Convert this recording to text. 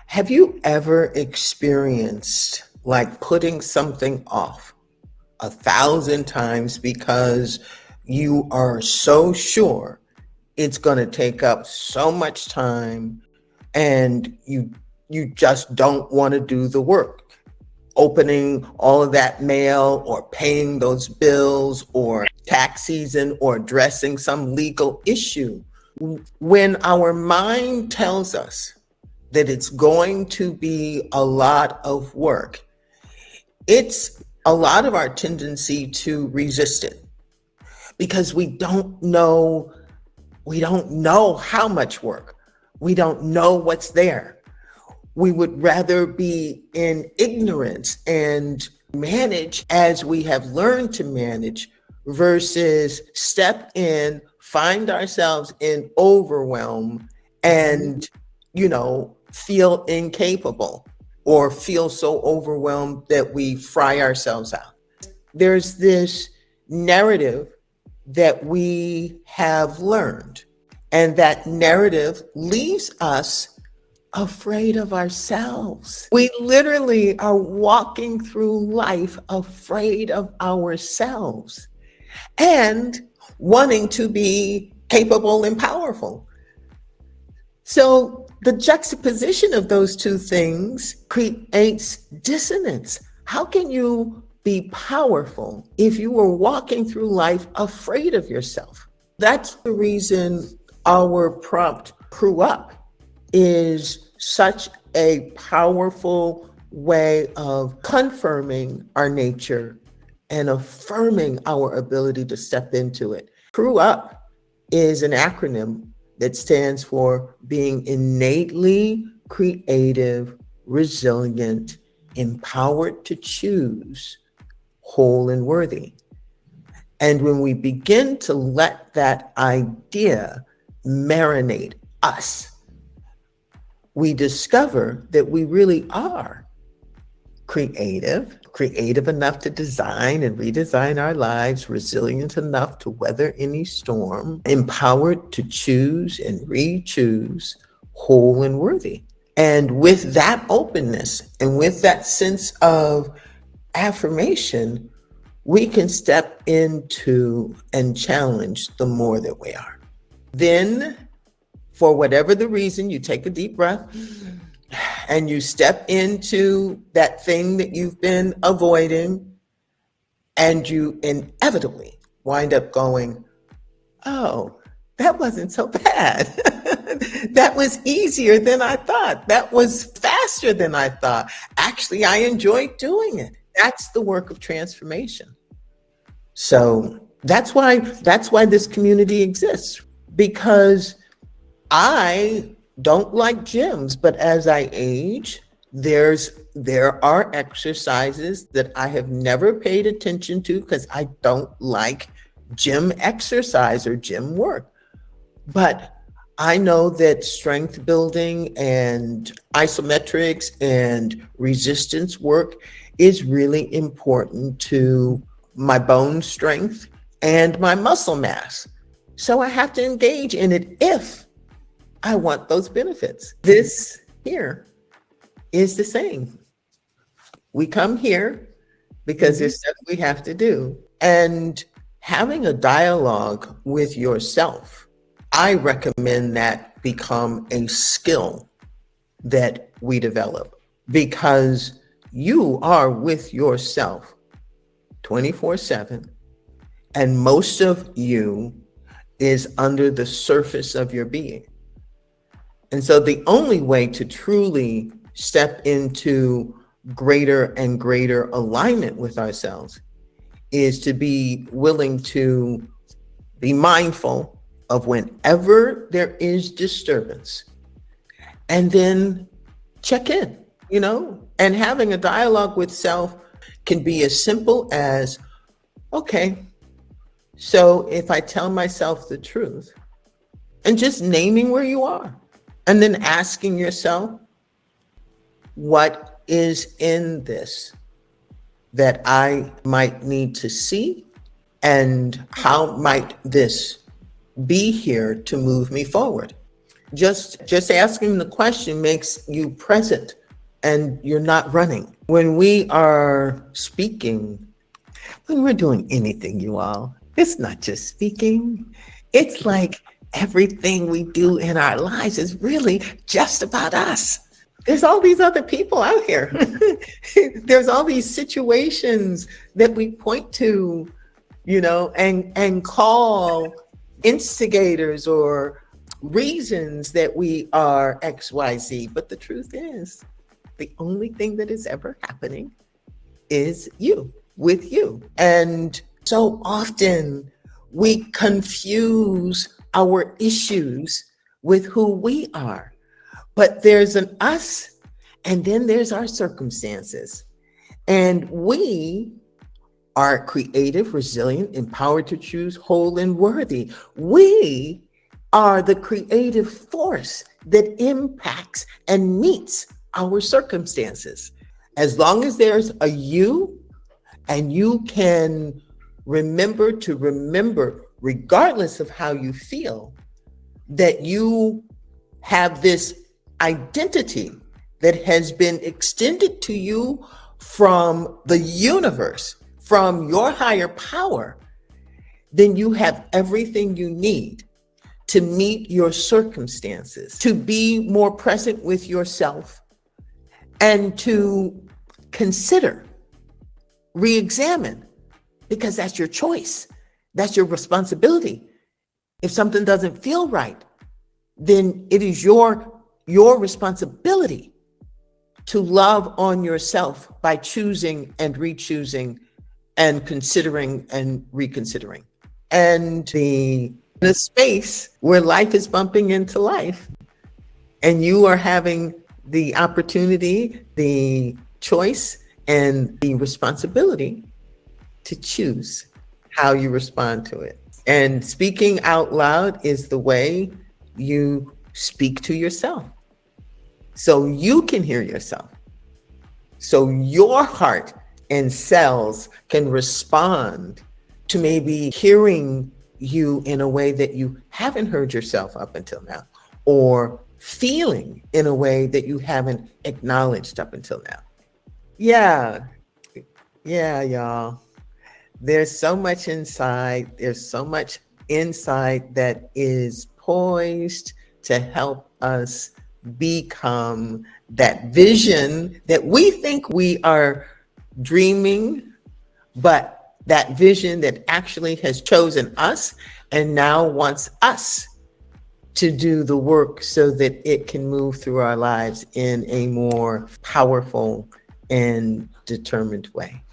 Have you ever experienced like putting something off 1,000 times because you are so sure it's going to take up so much time and you just don't want to do the work? Opening all of that mail or paying those bills or tax season or addressing some legal issue. When our mind tells us that it's going to be a lot of work, it's a lot of our tendency to resist it because we don't know how much work. We don't know what's there. We would rather be in ignorance and manage as we have learned to manage versus step in, find ourselves in overwhelm and, feel incapable or feel so overwhelmed that we fry ourselves out. There's this narrative that we have learned, and that narrative leaves us afraid of ourselves. We literally are walking through life afraid of ourselves and wanting to be capable and powerful. So the juxtaposition of those two things creates dissonance. How can you be powerful if you were walking through life afraid of yourself? That's the reason our prompt, "Crew Up," is such a powerful way of confirming our nature and affirming our ability to step into it. Crew Up is an acronym that stands for being innately creative, resilient, empowered to choose, whole and worthy. And when we begin to let that idea marinate us, we discover that we really are creative enough to design and redesign our lives, resilient enough to weather any storm, empowered to choose and re-choose, whole and worthy. And with that openness and with that sense of affirmation, we can step into and challenge the more that we are. Then, for whatever the reason, you take a deep breath and you step into that thing that you've been avoiding, and you inevitably wind up going, "Oh, that wasn't so bad. That was easier than I thought. That was faster than I thought. Actually, I enjoyed doing it." That's the work of transformation. So that's why this community exists, because I don't like gyms, but as I age, there are exercises that I have never paid attention to because I don't like gym exercise or gym work. But I know that strength building and isometrics and resistance work is really important to my bone strength and my muscle mass. So I have to engage in it if I want those benefits. This here is the same. We come here because there's stuff we have to do. And having a dialogue with yourself, I recommend that become a skill that we develop, because you are with yourself 24/7, and most of you is under the surface of your being. And so the only way to truly step into greater and greater alignment with ourselves is to be willing to be mindful of whenever there is disturbance, and then check in, and having a dialogue with self can be as simple as, okay, so if I tell myself the truth, and just naming where you are, and then asking yourself, what is in this that I might need to see, and how might this be here to move me forward? Just asking the question makes you present and you're not running. When we are speaking, when we're doing anything, you all, it's not just speaking. It's like everything we do in our lives is really just about us. There's all these other people out here. There's all these situations that we point to, and call instigators or reasons that we are XYZ. But the truth is, the only thing that is ever happening is you, with you. And so often we confuse our issues with who we are. But there's an us, and then there's our circumstances. And we are creative, resilient, empowered to choose, whole, and worthy. We are the creative force that impacts and meets our circumstances. As long as there's a you, and you can remember to remember, regardless of how you feel, that you have this identity that has been extended to you from the universe, from your higher power, then you have everything you need to meet your circumstances, to be more present with yourself, and to consider, re-examine, because that's your choice. That's your responsibility. If something doesn't feel right, then it is your responsibility to love on yourself by choosing and re-choosing and considering and reconsidering. And the space where life is bumping into life, and you are having the opportunity, the choice, and the responsibility to choose how you respond to it. And speaking out loud is the way you speak to yourself, so you can hear yourself, so your heart and cells can respond to maybe hearing you in a way that you haven't heard yourself up until now, or feeling in a way that you haven't acknowledged up until now. Yeah, y'all. There's so much inside. There's so much inside that is poised to help us become that vision that we think we are dreaming, but that vision that actually has chosen us and now wants us to do the work so that it can move through our lives in a more powerful and determined way.